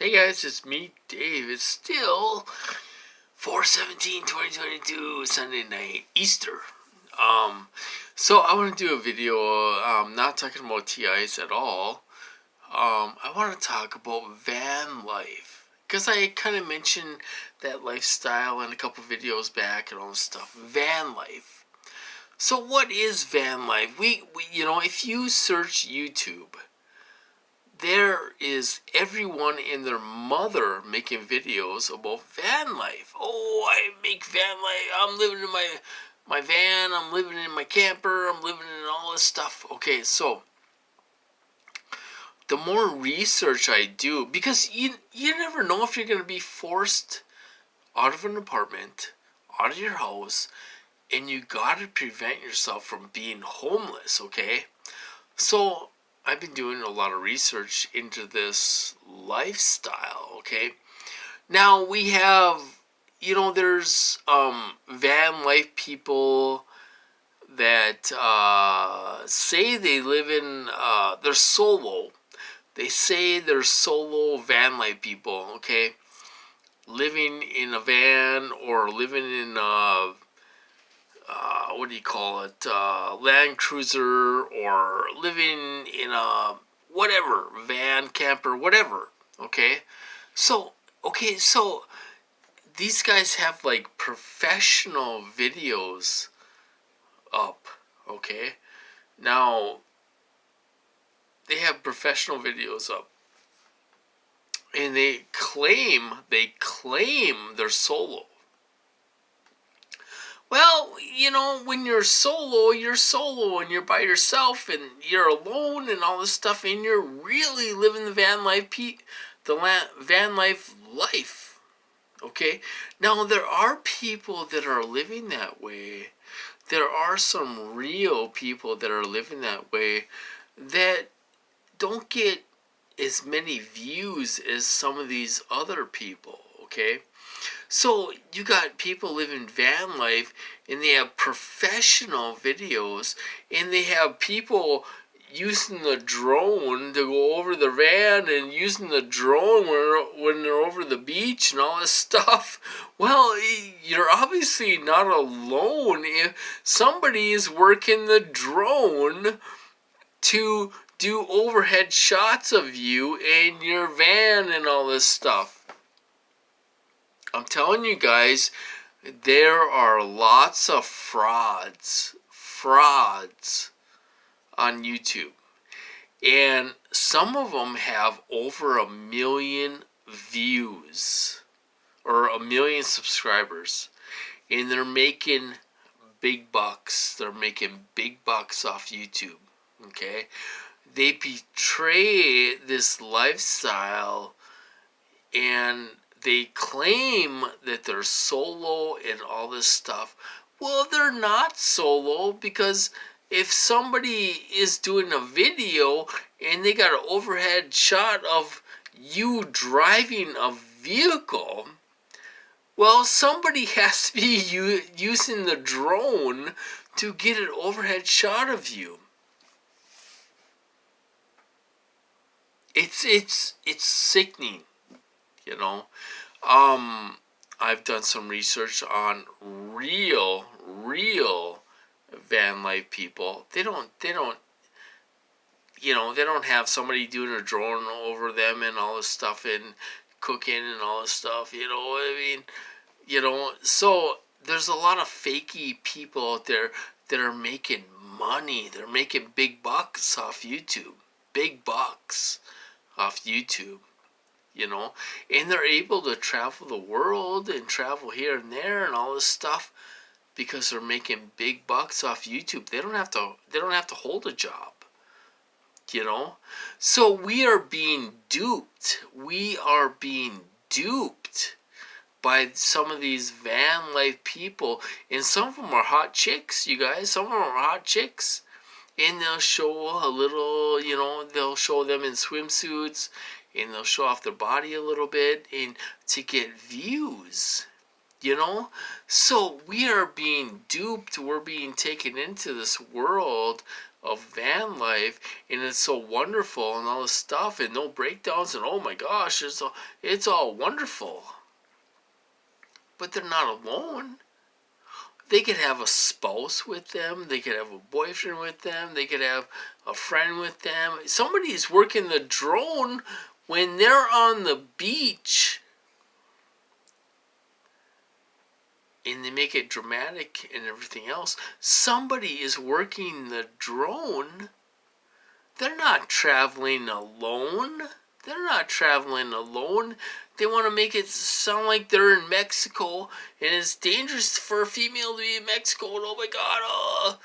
Hey guys, it's me, Dave. It's still 4/17/2022, Sunday night, Easter. So I want to do a video, not talking about TIs at all. I want to talk about van life. Because I kind of mentioned that lifestyle in a couple videos back and all this stuff. Van life. So what is van life? If you search YouTube, there is everyone and their mother making videos about van life. Oh, I make van life. I'm living in my van. I'm living in my camper. I'm living in all this stuff. Okay, so the more research I do, because you never know if you're going to be forced out of an apartment, out of your house, and you got to prevent yourself from being homeless, okay? So I've been doing a lot of research into this lifestyle, okay? Now we have, there's van life people that say they live in, they're solo. They say they're solo van life people, okay? Living in a van or living in what do you call it, Land Cruiser, or living in a whatever, van, camper, whatever, okay? So these guys have like professional videos up, okay? Now, they have professional videos up, and they claim they're solo. Well, when you're solo and you're by yourself and you're alone and all this stuff, and you're really living the van life, okay? Now, there are people that are living that way. There are some real people that are living that way that don't get as many views as some of these other people, okay? So you got people living van life, and they have professional videos, and they have people using the drone to go over the van, and using the drone when they're over the beach and all this stuff. Well, you're obviously not alone if somebody is working the drone to do overhead shots of you and your van and all this stuff. I'm telling you guys, there are lots of frauds on YouTube. And some of them have over 1 million views or 1 million subscribers. And they're making big bucks. They're making big bucks off YouTube. Okay? They betray this lifestyle, and they claim that they're solo and all this stuff. Well, they're not solo, because if somebody is doing a video and they got an overhead shot of you driving a vehicle, well, somebody has to be using the drone to get an overhead shot of you. It's sickening, you know. I've done some research on real van life people. They don't have somebody doing a drone over them and all this stuff, and cooking and all this stuff, so there's a lot of fakey people out there that are making money. They're making big bucks off YouTube. Big bucks off YouTube. And they're able to travel the world and travel here and there and all this stuff because they're making big bucks off YouTube. They don't have to hold a job. So we are being duped. We are being duped by some of these van life people, and some of them are hot chicks, you guys. Some of them are hot chicks. And they'll show a little, they'll show them in swimsuits, and they'll show off their body a little bit, and to get views, So we are being duped. We're being taken into this world of van life, and it's so wonderful and all this stuff, and no breakdowns, and oh my gosh, it's all wonderful. But they're not alone. They could have a spouse with them. They could have a boyfriend with them. They could have a friend with them. Somebody's working the drone when they're on the beach, and they make it dramatic and everything else. Somebody is working the drone. They're not traveling alone. They're not traveling alone. They want to make it sound like they're in Mexico, and it's dangerous for a female to be in Mexico, and oh my God.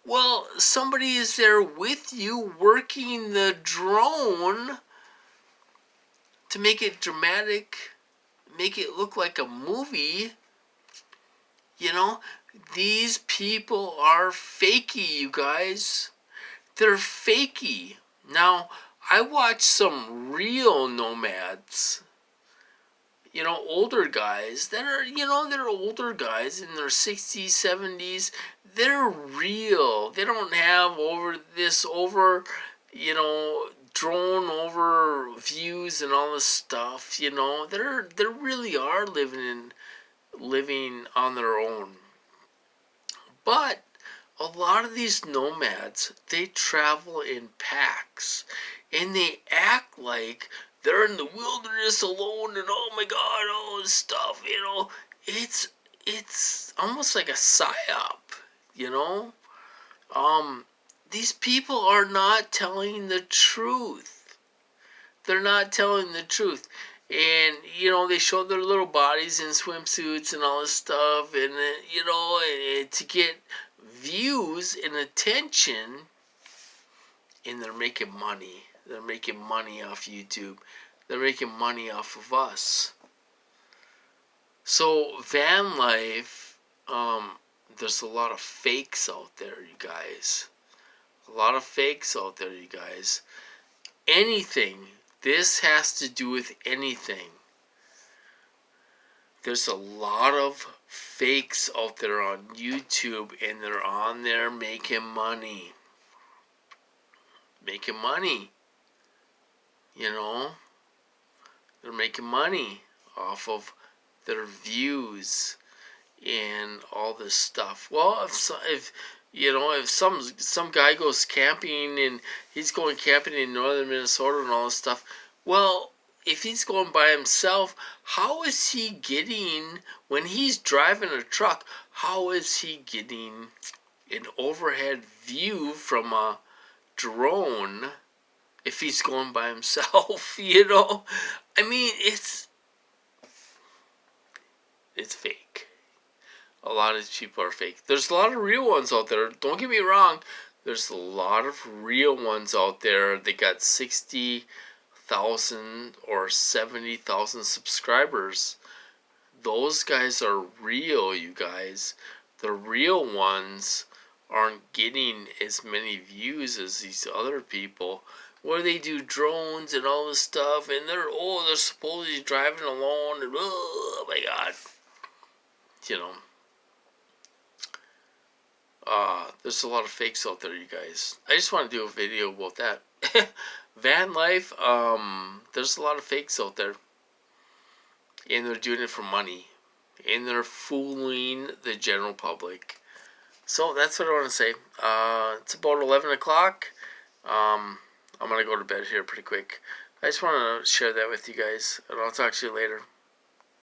Well, somebody is there with you working the drone to make it dramatic, make it look like a movie. You know, these people are fakey, you guys. They're fakey. Now, I watch some real nomads, older guys that are, they're older guys in their 60s, 70s. They're real. They don't have drone over views and all this stuff, They really are living on their own. But a lot of these nomads, they travel in packs, and they act like they're in the wilderness alone, and oh my God, all this stuff, it's almost like a psyop, these people are not telling the truth. They're not telling the truth. And, they show their little bodies in swimsuits and all this stuff, and, to get views and attention, and they're making money. They're making money off YouTube. They're making money off of us. So, van life, there's a lot of fakes out there, you guys. A lot of fakes out there, you guys. Anything. This has to do with anything. There's a lot of fakes out there on YouTube, and they're on there making money. Making money. They're making money off of their views and all this stuff. Well, if some guy goes camping, and he's going camping in northern Minnesota and all this stuff, well, if he's going by himself, how is he getting, when he's driving a truck, how is he getting an overhead view from a drone if he's going by himself? I mean, it's fake. A lot of these people are fake. There's a lot of real ones out there. Don't get me wrong. There's a lot of real ones out there. They got 60,000 or 70,000 subscribers. Those guys are real, you guys. The real ones aren't getting as many views as these other people, where they do drones and all this stuff, and they're supposedly driving alone, and oh my God. There's a lot of fakes out there, you guys. I just want to do a video about that. Van life, there's a lot of fakes out there. And they're doing it for money. And they're fooling the general public. So that's what I want to say. It's about 11 o'clock. I'm going to go to bed here pretty quick. I just want to share that with you guys. And I'll talk to you later.